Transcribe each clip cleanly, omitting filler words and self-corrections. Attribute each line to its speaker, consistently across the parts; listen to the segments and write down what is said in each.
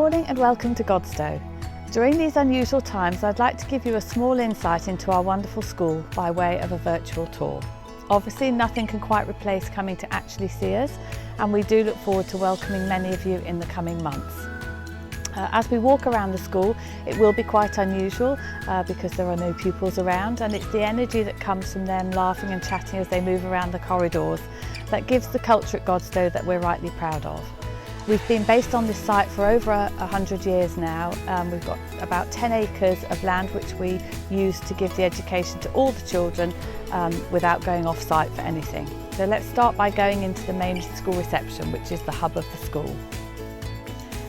Speaker 1: morning and welcome to Godstowe. During these unusual times, I'd like to give you a small insight into our wonderful school by way of a virtual tour. Obviously, nothing can quite replace coming to actually see us, and we do look forward to welcoming many of you in the coming months. As we walk around the school, it will be quite unusual because there are no pupils around, and it's the energy that comes from them laughing and chatting as they move around the corridors that gives the culture at Godstowe that we're rightly proud of. We've been based on this site for over 100 years now. We've got about 10 acres of land which we use to give the education to all the children without going off site for anything. So let's start by going into the main school reception, which is the hub of the school.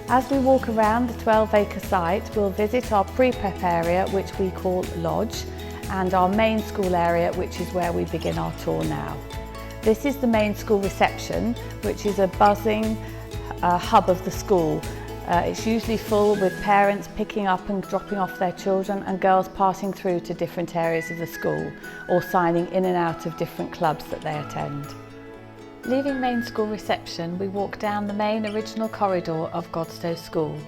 Speaker 1: As we walk around the 12-acre site, we'll visit our pre-prep area, which we call Lodge, and our main school area, which is where we begin our tour now. This is the main school reception, which is a buzzing hub of the school. It's usually full with parents picking up and dropping off their children and girls passing through to different areas of the school or signing in and out of different clubs that they attend. Leaving main school reception, we walk down the main original corridor of Godstowe School.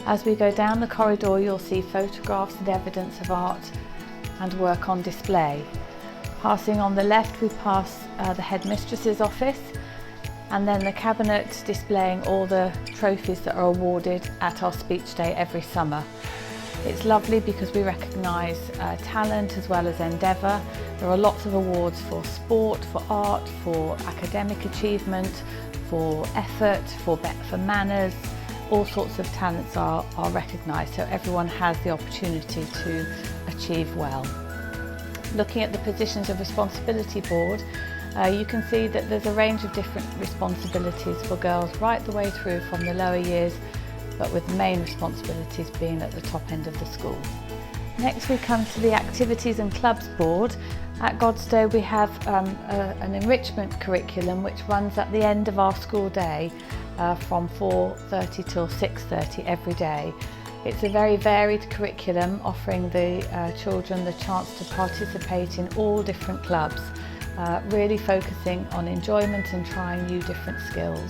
Speaker 1: As we go down the corridor, you'll see photographs and evidence of art and work on display. Passing on the left, we pass the headmistress's office, and then the cabinet displaying all the trophies that are awarded at our speech day every summer. It's lovely because we recognise talent as well as endeavour. There are lots of awards for sport, for art, for academic achievement, for effort, for manners. All sorts of talents are recognised, so everyone has the opportunity to achieve well. Looking at the positions of responsibility board, you can see that there's a range of different responsibilities for girls right the way through from the lower years, but with the main responsibilities being at the top end of the school. Next we come to the activities and clubs board. At Godstowe we have an enrichment curriculum which runs at the end of our school day from 4:30 till 6:30 every day. It's a very varied curriculum offering the children the chance to participate in all different clubs. Really focusing on enjoyment and trying new different skills.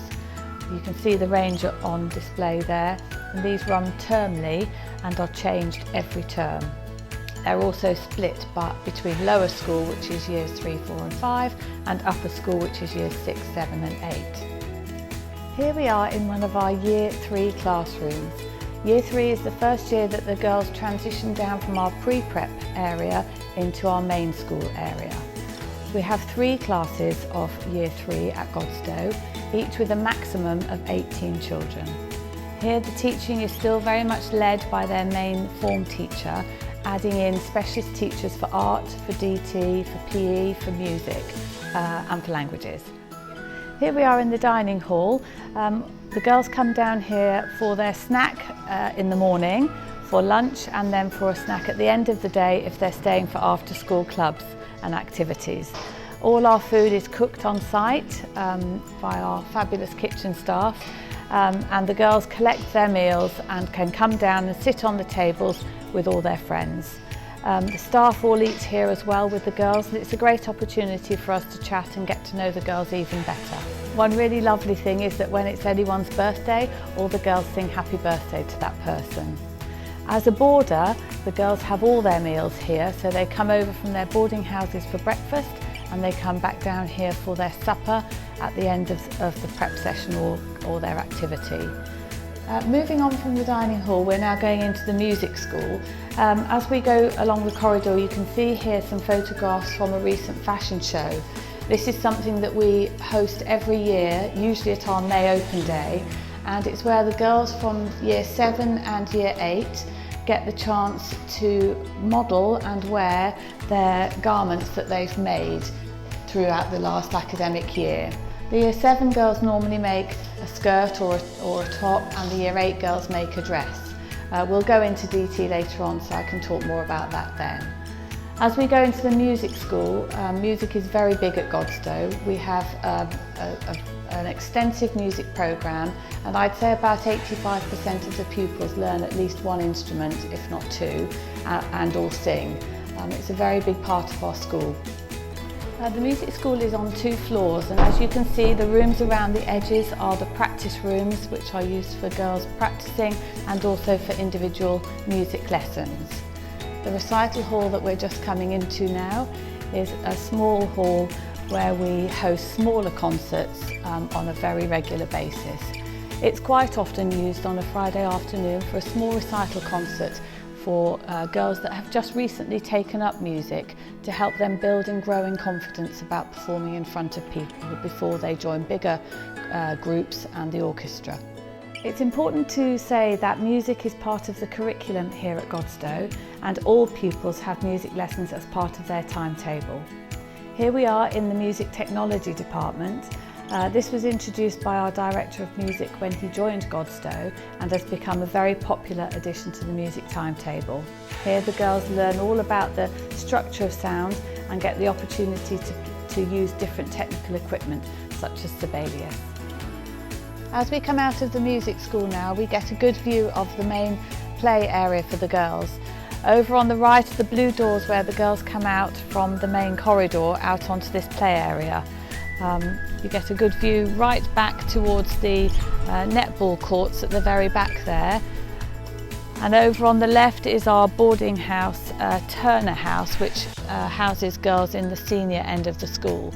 Speaker 1: You can see the range on display there, and these run termly and are changed every term. They're also split between lower school, which is years 3, 4 and 5, and upper school, which is years 6, 7 and 8. Here we are in one of our year 3 classrooms. Year 3 is the first year that the girls transition down from our pre-prep area into our main school area. We have 3 classes of Year 3 at Godstowe, each with a maximum of 18 children. Here the teaching is still very much led by their main form teacher, adding in specialist teachers for art, for DT, for PE, for music and for languages. Here we are in the dining hall. The girls come down here for their snack in the morning, for lunch, and then for a snack at the end of the day if they're staying for after-school clubs and activities. All our food is cooked on site by our fabulous kitchen staff, and the girls collect their meals and can come down and sit on the tables with all their friends. The staff all eat here as well with the girls, and it's a great opportunity for us to chat and get to know the girls even better. One really lovely thing is that when it's anyone's birthday, all the girls sing happy birthday to that person. As a boarder, the girls have all their meals here, so they come over from their boarding houses for breakfast and they come back down here for their supper at the end of the prep session or their activity. Moving on from the dining hall, we're now going into the music school. As we go along the corridor, you can see here some photographs from a recent fashion show. This is something that we host every year, usually at our May Open Day, and it's where the girls from Year 7 and Year 8 get the chance to model and wear their garments that they've made throughout the last academic year. The Year 7 girls normally make a skirt or a top, and the Year 8 girls make a dress. We'll go into DT later on, so I can talk more about that then. As we go into the music school, music is very big at Godstowe. We have an extensive music programme, and I'd say about 85% of the pupils learn at least one instrument, if not 2, and all sing. It's a very big part of our school. The music school is on 2 floors, and as you can see, the rooms around the edges are the practice rooms, which are used for girls practicing and also for individual music lessons. The recital hall that we're just coming into now is a small hall where we host smaller concerts on a very regular basis. It's quite often used on a Friday afternoon for a small recital concert for girls that have just recently taken up music to help them build and grow in confidence about performing in front of people before they join bigger groups and the orchestra. It's important to say that music is part of the curriculum here at Godstowe, and all pupils have music lessons as part of their timetable. Here we are in the Music Technology department. This was introduced by our Director of Music when he joined Godstowe and has become a very popular addition to the music timetable. Here the girls learn all about the structure of sound and get the opportunity to use different technical equipment such as Sibelius. As we come out of the music school now, we get a good view of the main play area for the girls. Over on the right are the blue doors where the girls come out from the main corridor out onto this play area. You get a good view right back towards the Netball Courts at the very back there. And over on the left is our boarding house, Turner House, which houses girls in the senior end of the school.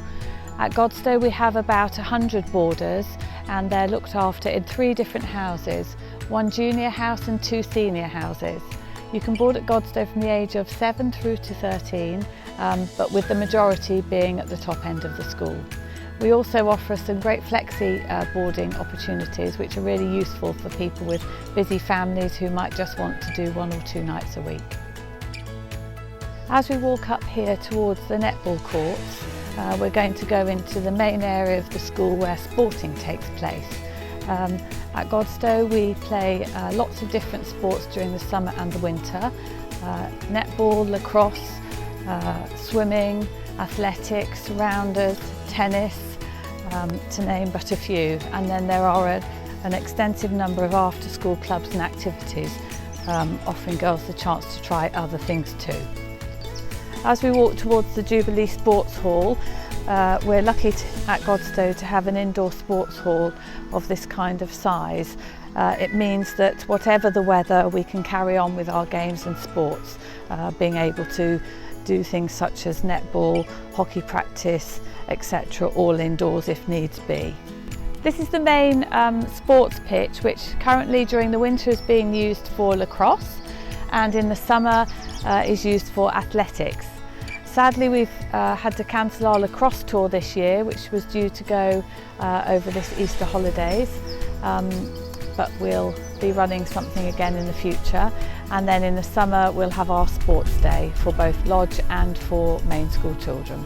Speaker 1: At Godstowe we have about 100 boarders, and they're looked after in 3 different houses, 1 junior house and 2 senior houses. You can board at Godstowe from the age of 7 through to 13, but with the majority being at the top end of the school. We also offer some great flexi boarding opportunities, which are really useful for people with busy families who might just want to do 1 or 2 nights a week. As we walk up here towards the Netball Courts, we're going to go into the main area of the school where sporting takes place. At Godstowe we play lots of different sports during the summer and the winter. Netball, lacrosse, swimming, athletics, rounders, tennis, to name but a few. And then there are an extensive number of after-school clubs and activities, offering girls the chance to try other things too. As we walk towards the Jubilee Sports Hall, we're lucky at Godstowe to have an indoor sports hall of this kind of size. It means that whatever the weather, we can carry on with our games and sports, being able to do things such as netball, hockey practice, etc., all indoors if needs be. This is the main sports pitch, which currently during the winter is being used for lacrosse and in the summer is used for athletics. Sadly, we've had to cancel our lacrosse tour this year, which was due to go over this Easter holidays, but we'll be running something again in the future. And then in the summer we'll have our sports day for both lodge and for main school children.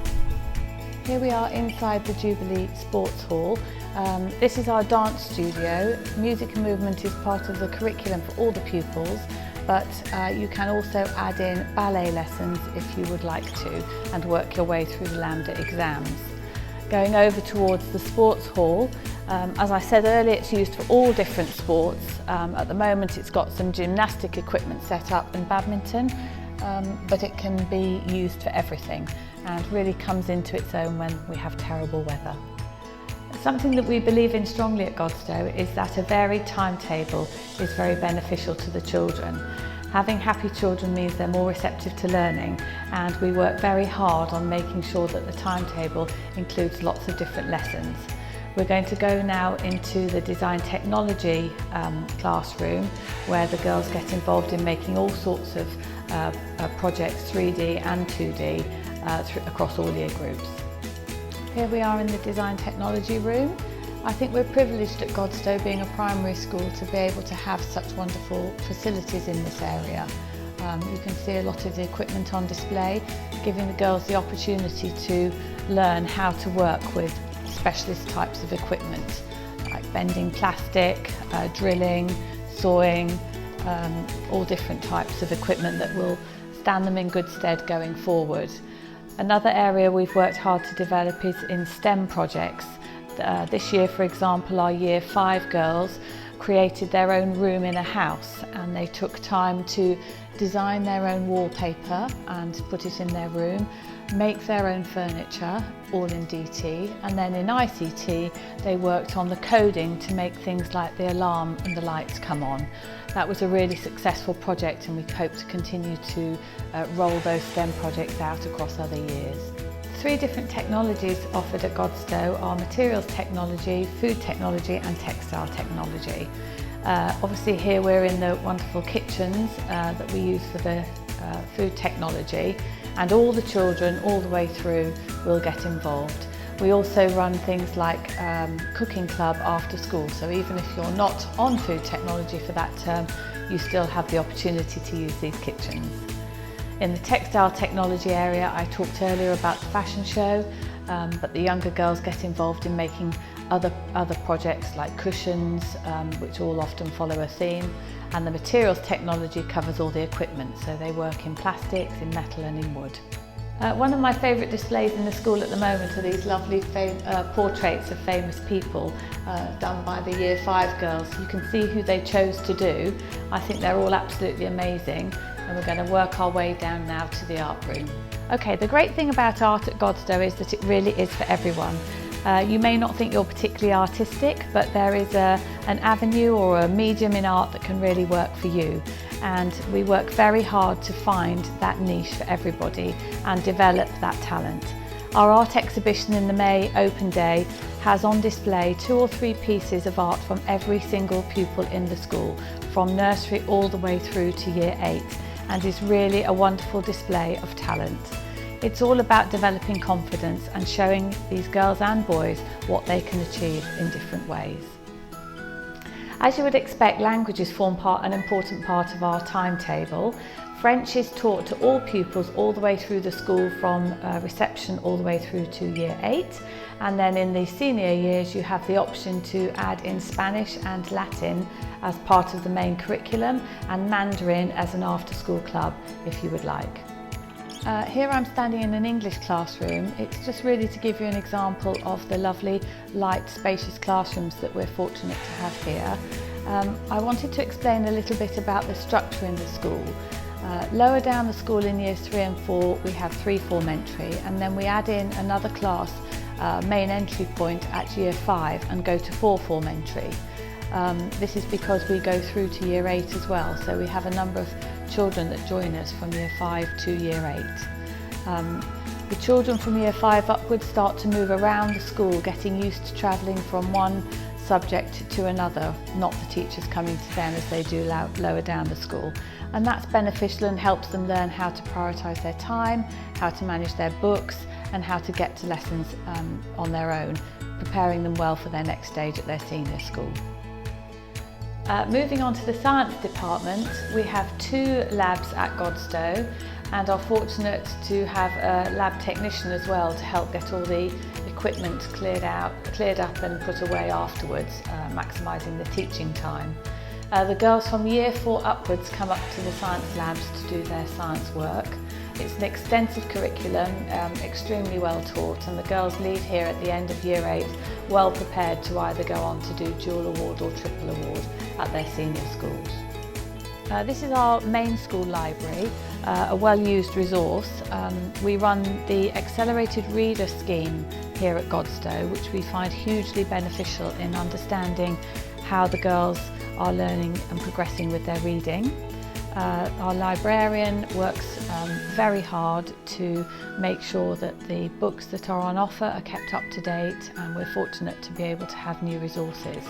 Speaker 1: Here we are inside the Jubilee Sports Hall. This is our dance studio. Music and movement is part of the curriculum for all the pupils, but you can also add in ballet lessons if you would like to and work your way through the Lambda exams. Going over towards the sports hall, as I said earlier, it's used for all different sports. At the moment it's got some gymnastic equipment set up and badminton, but it can be used for everything and really comes into its own when we have terrible weather. Something that we believe in strongly at Godstowe is that a varied timetable is very beneficial to the children. Having happy children means they're more receptive to learning, and we work very hard on making sure that the timetable includes lots of different lessons. We're going to go now into the Design Technology classroom, where the girls get involved in making all sorts of projects, 3D and 2D, across all year groups. Here we are in the Design Technology room. I think we're privileged at Godstowe, being a primary school, to be able to have such wonderful facilities in this area. You can see a lot of the equipment on display, giving the girls the opportunity to learn how to work with specialist types of equipment, like bending plastic, drilling, sawing, all different types of equipment that will stand them in good stead going forward. Another area we've worked hard to develop is in STEM projects. This year, for example, our Year 5 girls created their own room in a house, and they took time to design their own wallpaper and put it in their room, make their own furniture, all in DT, and then in ICT they worked on the coding to make things like the alarm and the lights come on. That was a really successful project, and we hope to continue to roll those STEM projects out across other years. 3 different technologies offered at Godstowe are materials technology, food technology and textile technology. Obviously here we're in the wonderful kitchens that we use for the food technology, and all the children all the way through will get involved. We also run things like cooking club after school, so even if you're not on food technology for that term, you still have the opportunity to use these kitchens. In the textile technology area, I talked earlier about the fashion show, but the younger girls get involved in making other projects like cushions, which all often follow a theme, and the materials technology covers all the equipment, so they work in plastics, in metal and in wood. One of my favourite displays in the school at the moment are these lovely portraits of famous people done by the Year 5 girls. You can see who they chose to do. I think they're all absolutely amazing, and we're going to work our way down now to the art room. Okay, the great thing about art at Godstowe is that it really is for everyone. You may not think you're particularly artistic, but there is an avenue or a medium in art that can really work for you. And we work very hard to find that niche for everybody and develop that talent. Our art exhibition in the May Open Day has on display 2 or 3 pieces of art from every single pupil in the school, from nursery all the way through to Year 8, and is really a wonderful display of talent. It's all about developing confidence and showing these girls and boys what they can achieve in different ways. As you would expect, languages form an important part of our timetable. French is taught to all pupils all the way through the school, from reception all the way through to Year 8. And then in the senior years you have the option to add in Spanish and Latin as part of the main curriculum, and Mandarin as an after-school club if you would like. Here I'm standing in an English classroom. It's just really to give you an example of the lovely, light, spacious classrooms that we're fortunate to have here. I wanted to explain a little bit about the structure in the school. Lower down the school in Years 3 and 4 we have 3 form entry, and then we add in another class, main entry point, at Year 5 and go to 4 form entry. This is because we go through to Year 8 as well, so we have a number of children that join us from Year 5 to Year 8. The children from Year 5 upwards start to move around the school, getting used to travelling from one subject to another, not the teachers coming to them as they do lower down the school. And that's beneficial and helps them learn how to prioritise their time, how to manage their books, and how to get to lessons on their own, preparing them well for their next stage at their senior school. Moving on to the science department, we have 2 labs at Godstowe and are fortunate to have a lab technician as well to help get all the equipment cleared up and put away afterwards, maximising the teaching time. The girls from Year 4 upwards come up to the science labs to do their science work. It's an extensive curriculum, extremely well taught, and the girls leave here at the end of Year 8 well prepared to either go on to do dual award or triple award at their senior schools. This is our main school library, a well-used resource. We run the Accelerated Reader scheme here at Godstowe, which we find hugely beneficial in understanding how the girls are learning and progressing with their reading. Our librarian works very hard to make sure that the books that are on offer are kept up to date, and we're fortunate to be able to have new resources.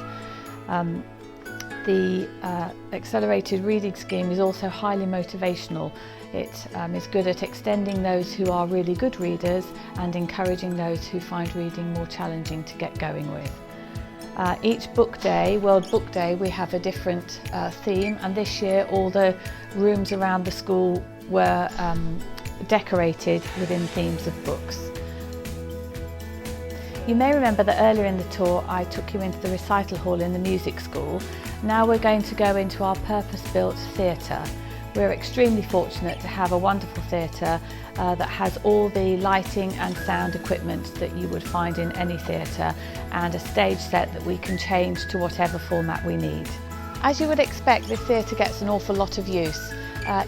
Speaker 1: The Accelerated Reading Scheme is also highly motivational. It is good at extending those who are really good readers and encouraging those who find reading more challenging to get going with. Each book day, World Book Day, we have a different theme, and this year all the rooms around the school were decorated within themes of books. You may remember that earlier in the tour I took you into the Recital Hall in the music school. Now we're going to go into our purpose-built theatre. We're extremely fortunate to have a wonderful theatre that has all the lighting and sound equipment that you would find in any theatre, and a stage set that we can change to whatever format we need. As you would expect, this theatre gets an awful lot of use.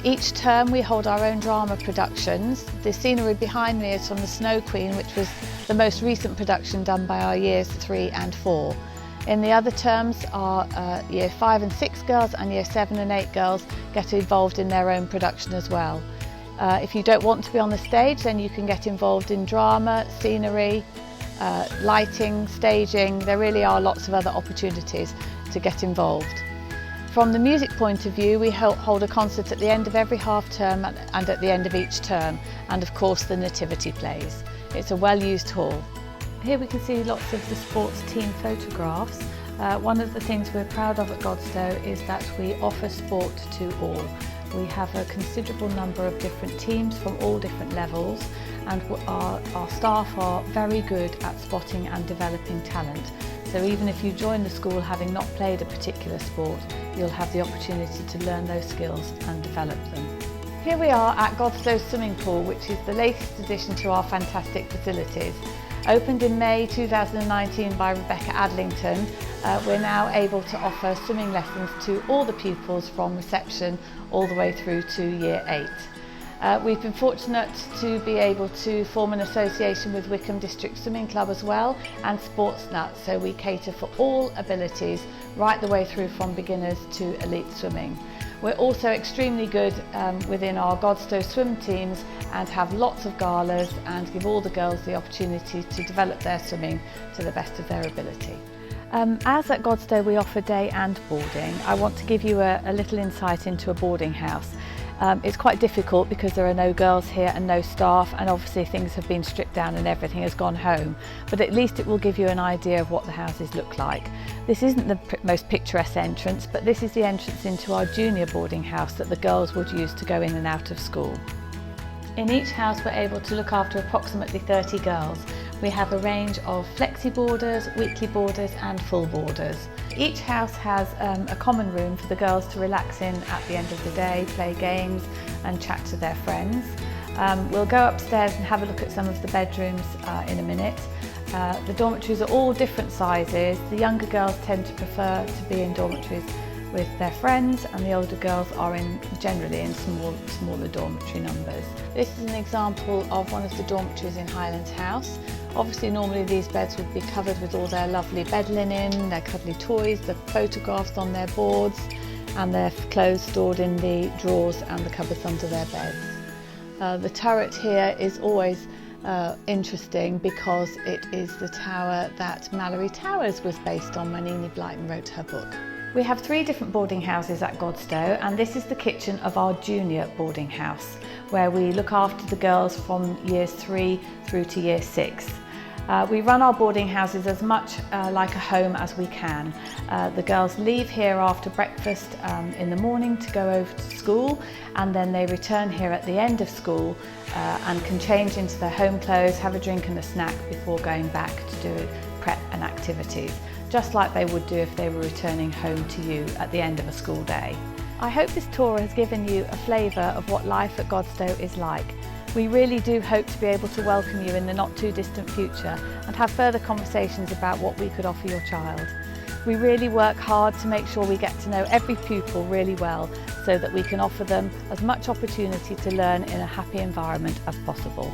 Speaker 1: Each term we hold our own drama productions. The scenery behind me is from The Snow Queen, which was the most recent production done by our years 3 and 4. In the other terms, our year 5 and 6 girls and year 7 and 8 girls get involved in their own production as well. If you don't want to be on the stage, then you can get involved in drama, scenery, lighting, staging. There really are lots of other opportunities to get involved. From the music point of view, we hold a concert at the end of every half term and at the end of each term, and of course the nativity plays. It's a well-used hall. Here we can see lots of the sports team photographs. One of the things we're proud of at Godstowe is that we offer sport to all. We have a considerable number of different teams from all different levels, and our staff are very good at spotting and developing talent. So even if you join the school having not played a particular sport, you'll have the opportunity to learn those skills and develop them. Here we are at Godstow Swimming Pool, which is the latest addition to our fantastic facilities. Opened in May 2019 by Rebecca Adlington, we're now able to offer swimming lessons to all the pupils from reception all the way through to year 8. We've been fortunate to be able to form an association with Wycombe District Swimming Club as well, and Sportsnut, so we cater for all abilities right the way through from beginners to elite swimming. We're also extremely good within our Godstow swim teams and have lots of galas and give all the girls the opportunity to develop their swimming to the best of their ability. As at Godstow we offer day and boarding, I want to give you a little insight into a boarding house. It's quite difficult because there are no girls here and no staff, and obviously things have been stripped down and everything has gone home, but at least it will give you an idea of what the houses look like. This isn't the most picturesque entrance, but this is the entrance into our junior boarding house that the girls would use to go in and out of school. In each house we're able to look after approximately 30 girls. We have a range of flexi boarders, weekly boarders and full boarders. Each house has a common room for the girls to relax in at the end of the day, play games and chat to their friends. We'll go upstairs and have a look at some of the bedrooms in a minute. The dormitories are all different sizes. The younger girls tend to prefer to be in dormitories with their friends, and the older girls are generally in smaller dormitory numbers. This is an example of one of the dormitories in Highlands House. Obviously normally these beds would be covered with all their lovely bed linen, their cuddly toys, the photographs on their boards and their clothes stored in the drawers and the cupboards under their beds. The turret here is always interesting because it is the tower that Mallory Towers was based on when Enid Blyton wrote her book. We have 3 different boarding houses at Godstow, and this is the kitchen of our junior boarding house, where we look after the girls from years 3 through to year 6. We run our boarding houses as much like a home as we can. The girls leave here after breakfast in the morning to go over to school, and then they return here at the end of school and can change into their home clothes, have a drink and a snack before going back to do prep and activities, just like they would do if they were returning home to you at the end of a school day. I hope this tour has given you a flavour of what life at Godstow is like. We really do hope to be able to welcome you in the not too distant future and have further conversations about what we could offer your child. We really work hard to make sure we get to know every pupil really well so that we can offer them as much opportunity to learn in a happy environment as possible.